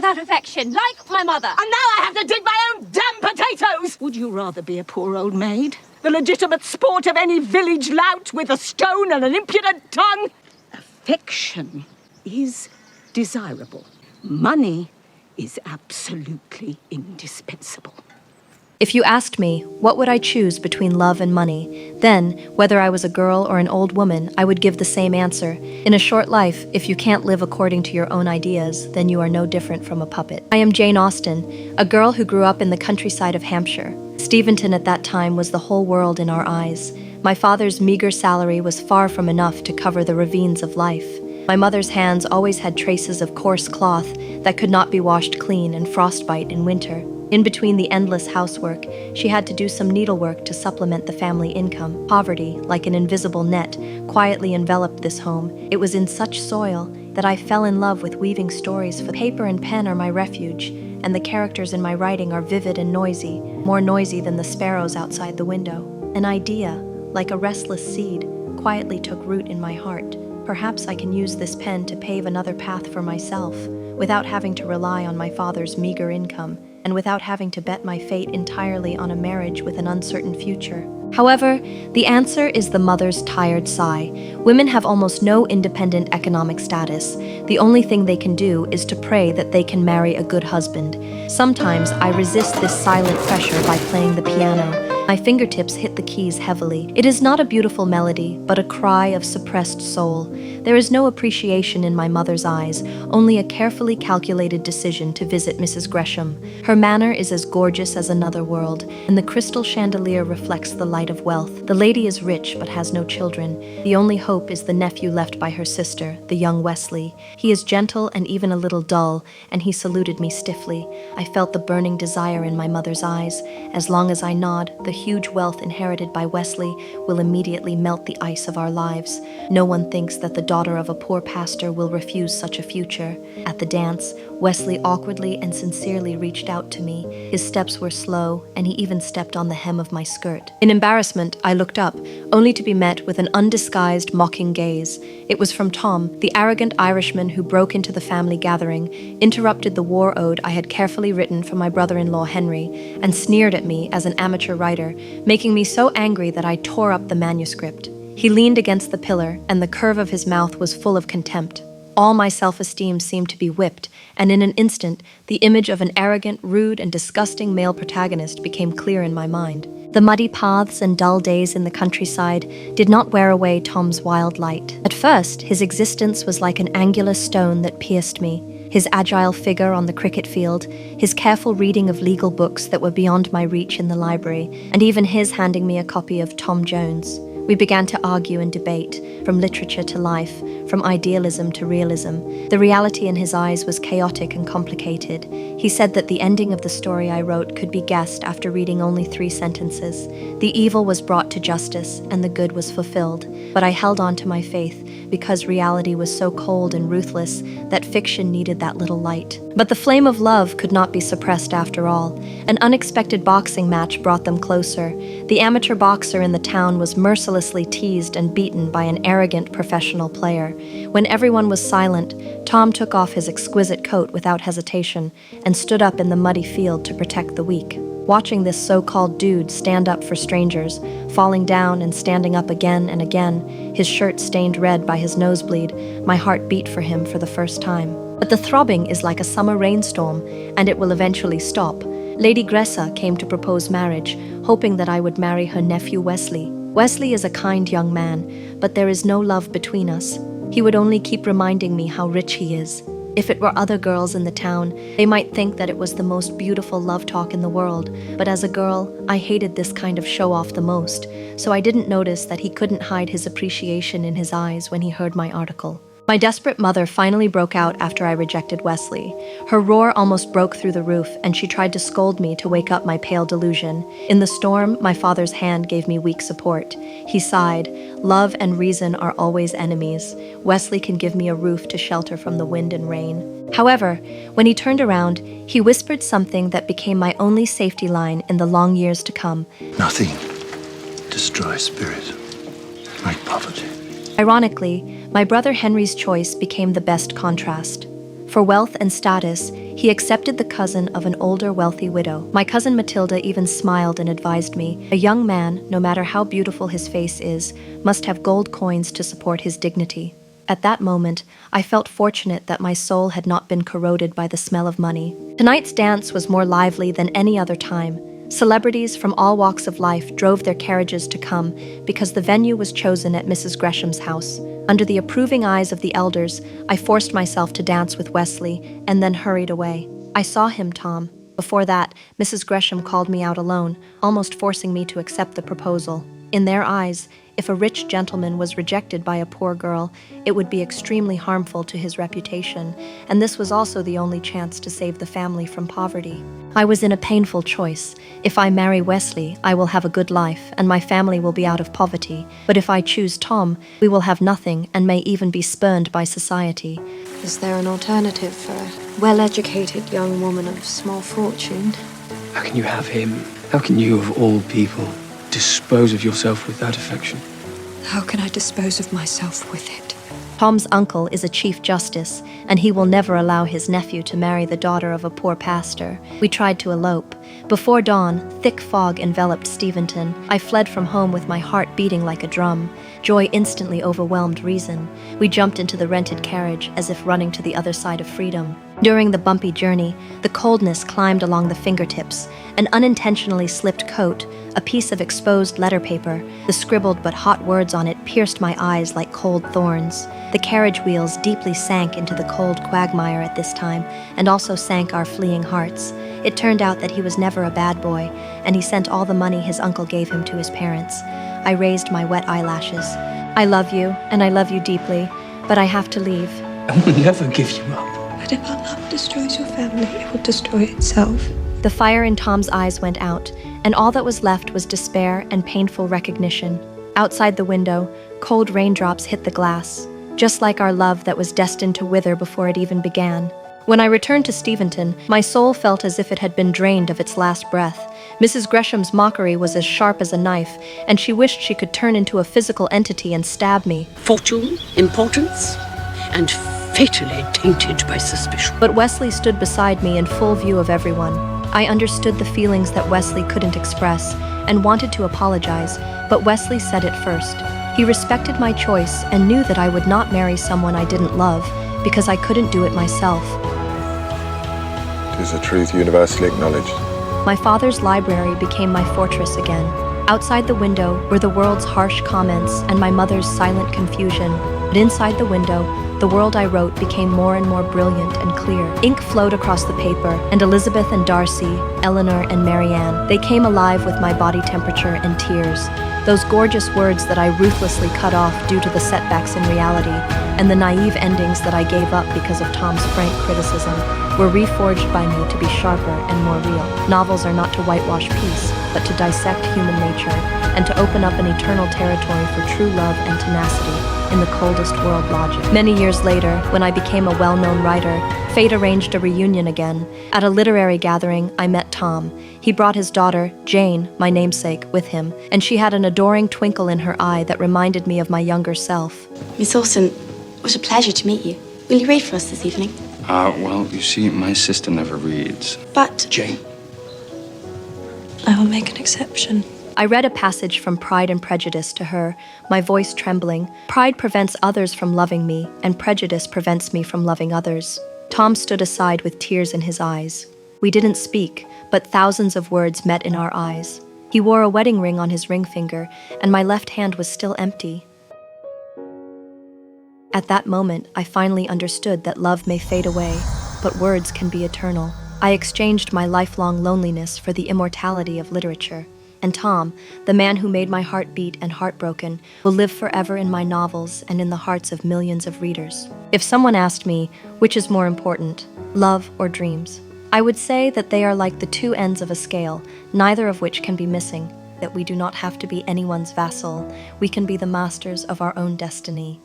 without affection, like my mother. And now I have to dig my own damn potatoes! Would you rather be a poor old maid? The legitimate sport of any village lout with a stone and an impudent tongue? Affection is desirable. Money is absolutely indispensable. If you asked me, what would I choose between love and money, then, whether I was a girl or an old woman, I would give the same answer. In a short life, if you can't live according to your own ideas, then you are no different from a puppet. I am Jane Austen, a girl who grew up in the countryside of Hampshire. Steventon at that time was the whole world in our eyes. My father's meager salary was far from enough to cover the ravines of life. My mother's hands always had traces of coarse cloth that could not be washed clean and frostbite in winter. In between the endless housework, she had to do some needlework to supplement the family income. Poverty, like an invisible net, quietly enveloped this home. It was in such soil that I fell in love with weaving stories. For paper and pen are my refuge, and the characters in my writing are vivid and noisy, more noisy than the sparrows outside the window. An idea, like a restless seed, quietly took root in my heart. Perhaps I can use this pen to pave another path for myself, without having to rely on my father's meager income, and without having to bet my fate entirely on a marriage with an uncertain future. However, the answer is the mother's tired sigh. Women have almost no independent economic status. The only thing they can do is to pray that they can marry a good husband. Sometimes I resist this silent pressure by playing the piano. My fingertips hit the keys heavily. It is not a beautiful melody, but a cry of suppressed soul. There is no appreciation in my mother's eyes, only a carefully calculated decision to visit Mrs. Gresham. Her manor is as gorgeous as another world, and the crystal chandelier reflects the light of wealth. The lady is rich but has no children. The only hope is the nephew left by her sister, the young Wesley. He is gentle and even a little dull, and he saluted me stiffly. I felt the burning desire in my mother's eyes. As long as I nod, the huge wealth inherited by Wesley will immediately melt the ice of our lives. No one thinks that the daughter of a poor pastor will refuse such a future. At the dance, Wesley awkwardly and sincerely reached out to me. His steps were slow, and he even stepped on the hem of my skirt. In embarrassment, I looked up, only to be met with an undisguised, mocking gaze. It was from Tom, the arrogant Irishman who broke into the family gathering, interrupted the war ode I had carefully written for my brother-in-law Henry, and sneered at me as an amateur writer, making me so angry that I tore up the manuscript. He leaned against the pillar, and the curve of his mouth was full of contempt. All my self-esteem seemed to be whipped, and in an instant, the image of an arrogant, rude, and disgusting male protagonist became clear in my mind. The muddy paths and dull days in the countryside did not wear away Tom's wild light. At first, his existence was like an angular stone that pierced me. His agile figure on the cricket field, his careful reading of legal books that were beyond my reach in the library, and even his handing me a copy of Tom Jones. We began to argue and debate, from literature to life, from idealism to realism. The reality in his eyes was chaotic and complicated. He said that the ending of the story I wrote could be guessed after reading only 3 sentences. The evil was brought to justice, and the good was fulfilled. But I held on to my faith, because reality was so cold and ruthless that fiction needed that little light. But the flame of love could not be suppressed after all. An unexpected boxing match brought them closer. The amateur boxer in the town was mercilessly teased and beaten by an arrogant professional player. When everyone was silent, Tom took off his exquisite coat without hesitation and stood up in the muddy field to protect the weak. Watching this so-called dude stand up for strangers, falling down and standing up again and again, his shirt stained red by his nosebleed, my heart beat for him for the first time. But the throbbing is like a summer rainstorm, and it will eventually stop. Lady Gressa came to propose marriage, hoping that I would marry her nephew Wesley. Wesley is a kind young man, but there is no love between us. He would only keep reminding me how rich he is. If it were other girls in the town, they might think that it was the most beautiful love talk in the world, but as a girl, I hated this kind of show-off the most, so I didn't notice that he couldn't hide his appreciation in his eyes when he heard my article. My desperate mother finally broke out after I rejected Wesley. Her roar almost broke through the roof, and she tried to scold me to wake up my pale delusion. In the storm, my father's hand gave me weak support. He sighed, "Love and reason are always enemies. Wesley can give me a roof to shelter from the wind and rain." However, when he turned around, he whispered something that became my only safety line in the long years to come. Nothing destroys spirit like poverty. Ironically, my brother Henry's choice became the best contrast. For wealth and status, He accepted the cousin of an older, wealthy widow. My cousin Matilda even smiled and advised me, a young man, no matter how beautiful his face is, must have gold coins to support his dignity. At that moment, I felt fortunate that my soul had not been corroded by the smell of money. Tonight's dance was more lively than any other time. Celebrities from all walks of life drove their carriages to come because the venue was chosen at Mrs. Gresham's house. Under the approving eyes of the elders, I forced myself to dance with Wesley and then hurried away. I saw him, Tom. Before that, Mrs. Gresham called me out alone, almost forcing me to accept the proposal. In their eyes, if a rich gentleman was rejected by a poor girl, it would be extremely harmful to his reputation, and this was also the only chance to save the family from poverty. I was in a painful choice. If I marry Wesley, I will have a good life, and my family will be out of poverty. But if I choose Tom, we will have nothing, and may even be spurned by society. Is there an alternative for a well-educated young woman of small fortune? How can you have him? How can you, of all people, dispose of yourself with that affection? How can I dispose of myself with it? Tom's uncle is a chief justice, and he will never allow his nephew to marry the daughter of a poor pastor. We tried to elope. Before dawn, thick fog enveloped Steventon. I fled from home with my heart beating like a drum. Joy instantly overwhelmed reason. We jumped into the rented carriage as if running to the other side of freedom. During the bumpy journey, the coldness climbed along the fingertips. An unintentionally slipped coat, a piece of exposed letter paper, the scribbled but hot words on it pierced my eyes like cold thorns. The carriage wheels deeply sank into the cold quagmire at this time, and also sank our fleeing hearts. It turned out that he was never a bad boy, and he sent all the money his uncle gave him to his parents. I raised my wet eyelashes. I love you, and I love you deeply, but I have to leave. I will never give you up. But if our love destroys your family, it will destroy itself. The fire in Tom's eyes went out, and all that was left was despair and painful recognition. Outside the window, cold raindrops hit the glass, just like our love that was destined to wither before it even began. When I returned to Steventon, my soul felt as if it had been drained of its last breath. Mrs. Gresham's mockery was as sharp as a knife, and she wished she could turn into a physical entity and stab me. Fortune, importance, and fatally tainted by suspicion. But Wesley stood beside me in full view of everyone. I understood the feelings that Wesley couldn't express and wanted to apologize, but Wesley said it first. He respected my choice and knew that I would not marry someone I didn't love because I couldn't do it myself. It is a truth universally acknowledged. My father's library became my fortress again. Outside the window were the world's harsh comments and my mother's silent confusion. But inside the window, the world I wrote became more and more brilliant and clear. Ink flowed across the paper, and Elizabeth and Darcy, Eleanor and Marianne, they came alive with my body temperature and tears. Those gorgeous words that I ruthlessly cut off due to the setbacks in reality, and the naive endings that I gave up because of Tom's frank criticism, were reforged by me to be sharper and more real. Novels are not to whitewash peace, but to dissect human nature, and to open up an eternal territory for true love and tenacity in the coldest world logic. Many years later, when I became a well-known writer, fate arranged a reunion again. At a literary gathering, I met Tom. He brought his daughter, Jane, my namesake, with him, and she had an adoring twinkle in her eye that reminded me of my younger self. Miss Orson, it was a pleasure to meet you. Will you read for us this evening? Well, you see, my sister never reads. But Jane. I will make an exception. I read a passage from Pride and Prejudice to her, my voice trembling. Pride prevents others from loving me, and prejudice prevents me from loving others. Tom stood aside with tears in his eyes. We didn't speak, but thousands of words met in our eyes. He wore a wedding ring on his ring finger, and my left hand was still empty. At that moment, I finally understood that love may fade away, but words can be eternal. I exchanged my lifelong loneliness for the immortality of literature. And Tom, the man who made my heart beat and heartbroken, will live forever in my novels and in the hearts of millions of readers. If someone asked me, which is more important, love or dreams, I would say that they are like the two ends of a scale, neither of which can be missing, that we do not have to be anyone's vassal, we can be the masters of our own destiny.